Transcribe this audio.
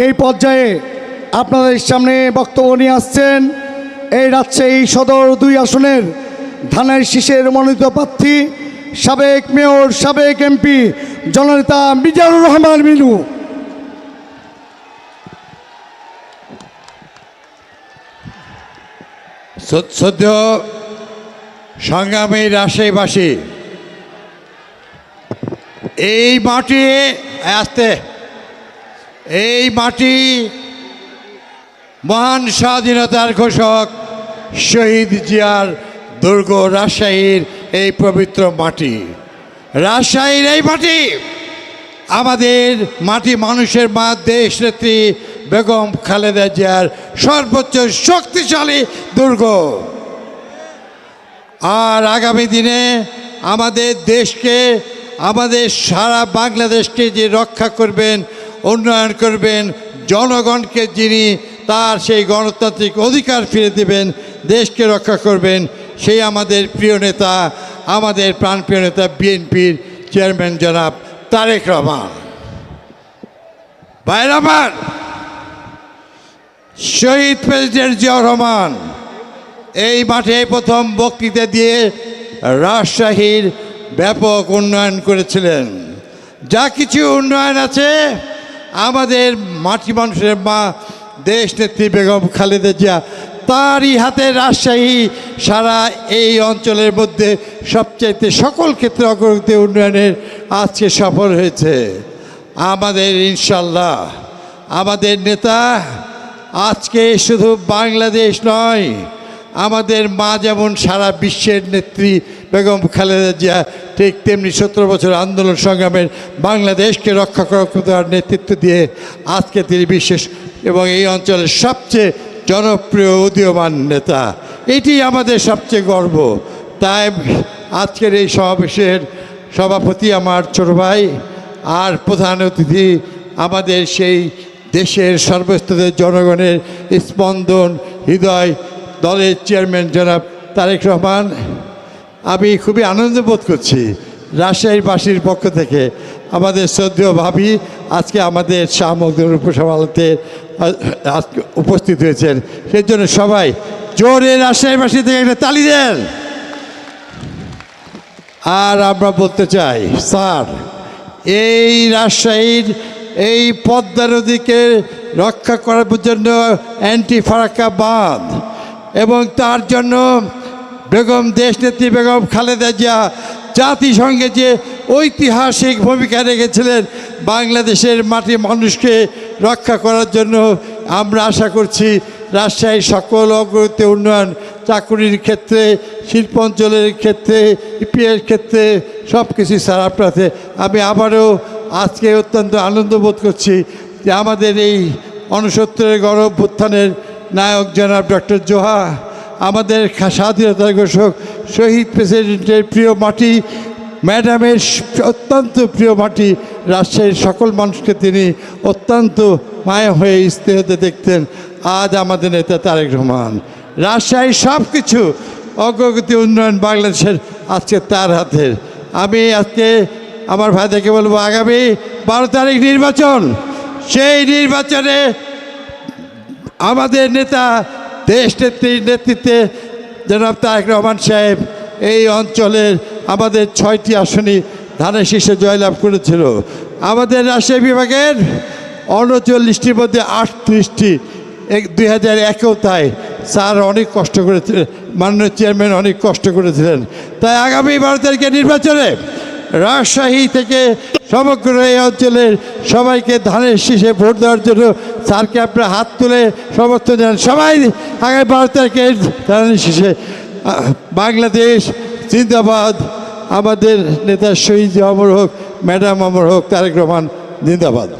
এই পর্যায়ে আপনাদের সামনে বক্তব্য নিয়ে আসছেন এই রাজশাহী সদর 2 আসনের ধানের শীষের মনোনীত প্রার্থী সাবেক মেয়র সাবেক এমপি জননেতা মিজানুর রহমান মিনু। শ্রদ্ধেয় সংগ্রামী রাজশাহীবাসী, এই মাটি মহান স্বাধীনতার ঘোষক শহীদ জিয়ার দুর্গ রাজশাহীর এই পবিত্র মাটি। রাজশাহীর এই মাটি আমাদের মাটি, মানুষের মা, দেশ নেত্রী বেগম খালেদা জিয়ার সর্বোচ্চ শক্তিশালী দুর্গ। আর আগামী দিনে আমাদের দেশকে, আমাদের সারা বাংলাদেশকে যে রক্ষা করবেন, উন্নয়ন করবেন, জনগণকে যিনি তার সেই গণতান্ত্রিক অধিকার ফিরে দেবেন, দেশকে রক্ষা করবেন, সেই আমাদের প্রিয় নেতা, আমাদের প্রাণপ্রিয় নেতা বিএনপির চেয়ারম্যান জনাব তারেক রহমান। ভাইয়ের আমার, শহীদ প্রেসিডেন্ট জিয়াউর রহমান এই মাঠে প্রথম বক্তৃতা দিয়ে রাজশাহীর ব্যাপক উন্নয়ন করেছিলেন। যা কিছু উন্নয়ন আছে আমাদের মাটি, মানুষের মা, দেশ নেত্রী বেগম খালেদা জিয়া তারই হাতে রাজশাহী সারা এই অঞ্চলের মধ্যে সবচাইতে সকল ক্ষেত্রে অগ্রগতি উন্নয়নের আজকে সফল হয়েছে। আমাদের ইনশাল্লাহ আমাদের নেতা আজকে শুধু বাংলাদেশ নয়, আমাদের মা যেমন সারা বিশ্বের নেত্রী বেগম খালেদা জিয়া, ঠিক তেমনি 17 বছর আন্দোলন সংগ্রামের বাংলাদেশকে রক্ষা করার নেতৃত্ব দিয়ে আজকে তিনি বিশেষ এবং এই অঞ্চলের সবচেয়ে জনপ্রিয় উদীয়মান নেতা। এটি আমাদের সবচেয়ে গর্ব। তাই আজকের এই সমাবেশের সভাপতি আমার ছোট ভাই, আর প্রধান অতিথি আমাদের সেই দেশের সর্বস্তরের জনগণের স্পন্দন হৃদয় দলের চেয়ারম্যান জনাব তারেক রহমান। আমি খুবই আনন্দ বোধ করছি রাজশাহীবাসীর পক্ষ থেকে আমাদের শ্রদ্ধেয় ভাবি আজকে আমাদের শাহ মখদুম উপসভাতে উপস্থিত হয়েছেন। সেই জন্য সবাই জোরে রাজশাহীবাসী থেকে একটা তালি দেন। আর আমরা বলতে চাই, স্যার, এই রাজশাহীর এই পদ্মা নদীকে রক্ষা করার জন্য অ্যান্টি ফারাক্কা বাঁধ এবং তার জন্য বেগম দেশনেত্রী বেগম খালেদা জিয়া জাতিসংঘে যে ঐতিহাসিক ভূমিকা রেখেছিলেন বাংলাদেশের মাটি মানুষকে রক্ষা করার জন্য, আমরা আশা করছি রাজশাহীর সকল অগ্রগতি উন্নয়ন, চাকুরির ক্ষেত্রে, শিল্প অঞ্চলের ক্ষেত্রে, ইপিএর ক্ষেত্রে সব কিছু স্যার আপনাতে আমি আবারও আজকে অত্যন্ত আনন্দ বোধ করছি যে আমাদের এই 69-এর গণ অভ্যুত্থানের নায়ক জনাব ডক্টর জোহা, আমাদের স্বাধীনতার ঘোষক শহীদ প্রেসিডেন্টের প্রিয় মাটি, ম্যাডামের অত্যন্ত প্রিয় মাটি, রাজশাহীর সকল মানুষকে তিনি অত্যন্ত মায়া হয়ে স্নেহতে দেখতেন। আজ আমাদের নেতা তারেক রহমান, রাজশাহীর সব কিছু অগ্রগতি উন্নয়ন বাংলাদেশের আজকে তার হাতের। আমি আজকে আমার ভাইদেরকে বলবো, আগামী 12 তারিখ নির্বাচন, সেই নির্বাচনে আমাদের নেতা দেশ নেত্রীর নেতৃত্বে জনাব তারেক রহমান সাহেব এই অঞ্চলের আমাদের 6টি আসনই ধানের শীষে জয়লাভ করেছিল। আমাদের রাজশাহী বিভাগের 39টির মধ্যে 38টি 2001-এও তাই। স্যার অনেক কষ্ট করেছিলেন, মাননীয় চেয়ারম্যান অনেক কষ্ট করেছিলেন। তাই আগামী 12 তারিখের নির্বাচনে রাজশাহী থেকে সমগ্র এই অঞ্চলের সবাইকে ধানের শীষে ভোট দেওয়ার জন্য স্যারকে আপনারা হাত তুলে সমর্থন জানান। সবাই আগামী 12 তারিখে ধানের শীষে বাংলাদেশ জিন্দাবাদ, আমাদের নেতা শহীদ অমর হোক, ম্যাডাম অমর হোক, তারেক রহমান জিন্দাবাদ।